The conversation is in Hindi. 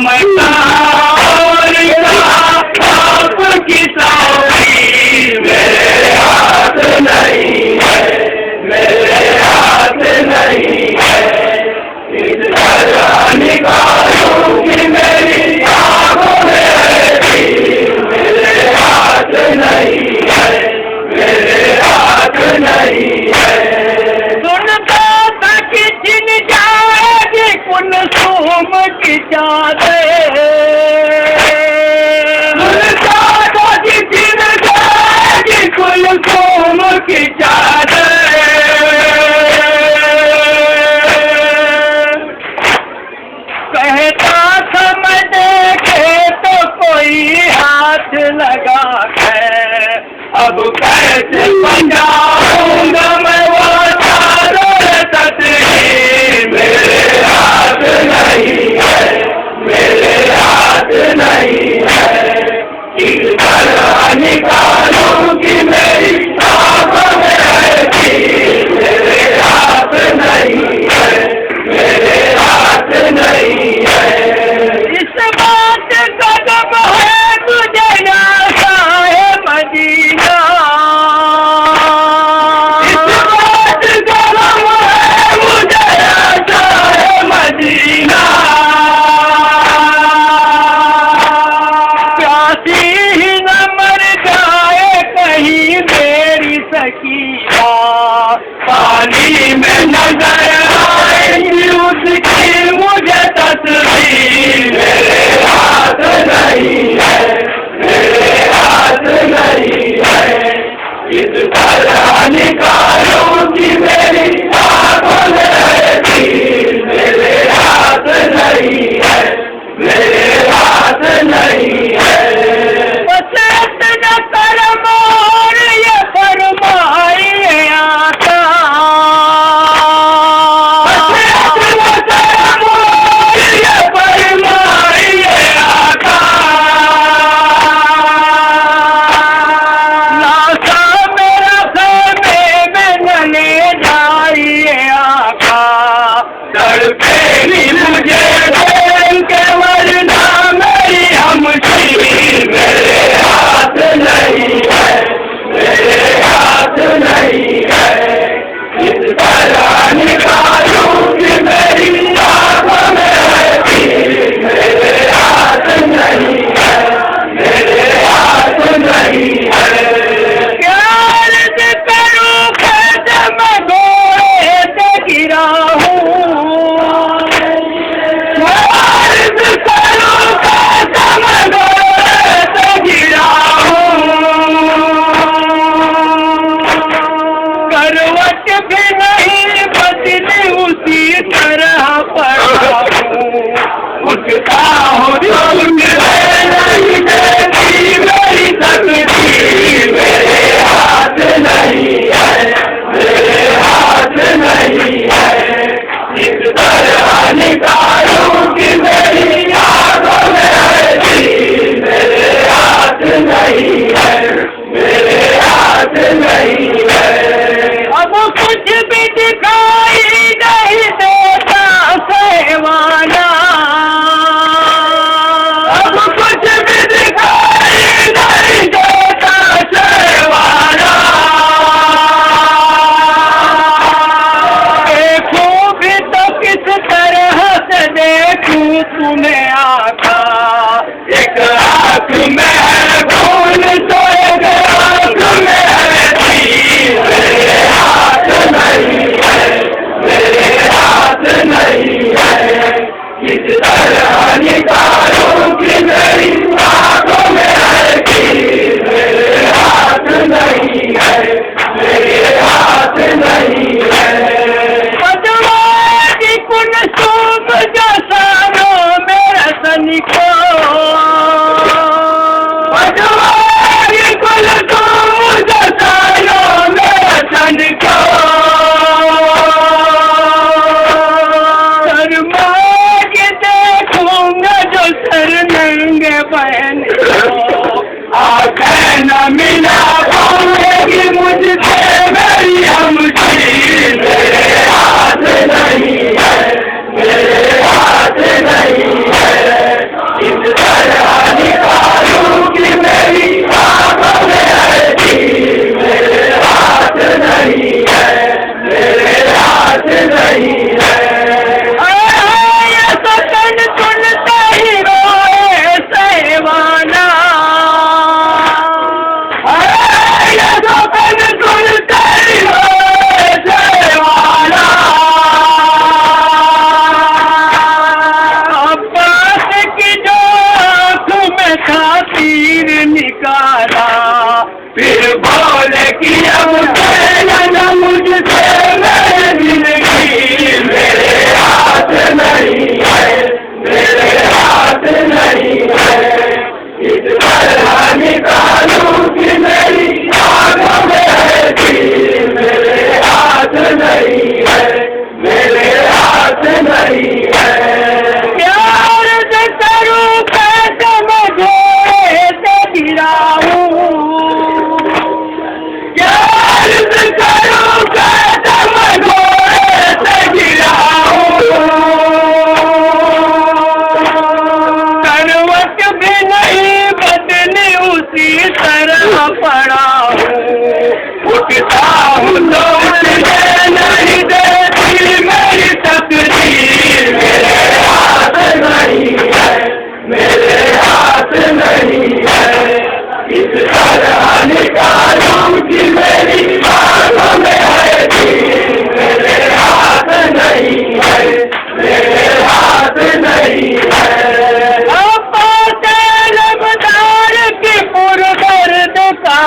ममता और आपकी सावरी मेरे हाथ नहीं है, मेरे हाथ नहीं है। इस तरह निकालूंगी मेरी आंखों में रहती, मेरे हाथ नहीं है, मेरे हाथ नहीं है। सुनता तक चिन जाएगी कुलसुम की चादर, सुनता तक चिन जाएगी कुलसुम की चादर। कहता समझ के तो कोई हाथ लगा है, अब कैसे बजाऊंगा मैं वो चादर तस्वीर। मेरे हाथ नहीं है, मेरे हाथ नहीं है। किस तरह निकालूंगी मेरी आंखों में रहती, मेरे हाथ नहीं है, मेरे हाथ नहीं है। इस बात का गम है मुझे आशा है मदीना, इस बात का गम है मुझे आशा है मदीना। प्यासी ही न मर जाए कहीं मेरी सकीना, पानी में नजर आएगी उसकी मुझे तस्वीर। मेरे हाथ नहीं है, मेरे हाथ नहीं है। इस तरह निकालूंगी मेरी आंखों में रहती, मेरे हाथ नहीं है, मेरे हाथ नहीं है। बस इतना कर्म और ये फरमाइए आका, खातिर निकाला। फिर बोले कि अब न मुझसे मेरी जिंदगी मेरे हाथ नहीं है, मेरे हाथ नहीं है। इस तरह निकालूं कि मेरी आंखों में है कि मेरे हाथ नहीं है, मेरे हाथ नहीं है। प्यार से करूं कैसे मैं घोड़े से गिराऊं, प्यार से करूं कैसे मैं घोड़े से गिराऊं। करवट भी नहीं बदली उसी तरह पड़ा हूँ, उठता हूँ तो उठने नहीं देती मेरी तकदीर। मेरे हाथ नहीं है, मेरे हाथ नहीं है। इस तरह निकालूं कि मेरी आंखों में है कि मेरे हाथ नहीं है, मेरे हाथ नहीं है। रफ्तार की पुरदर्द का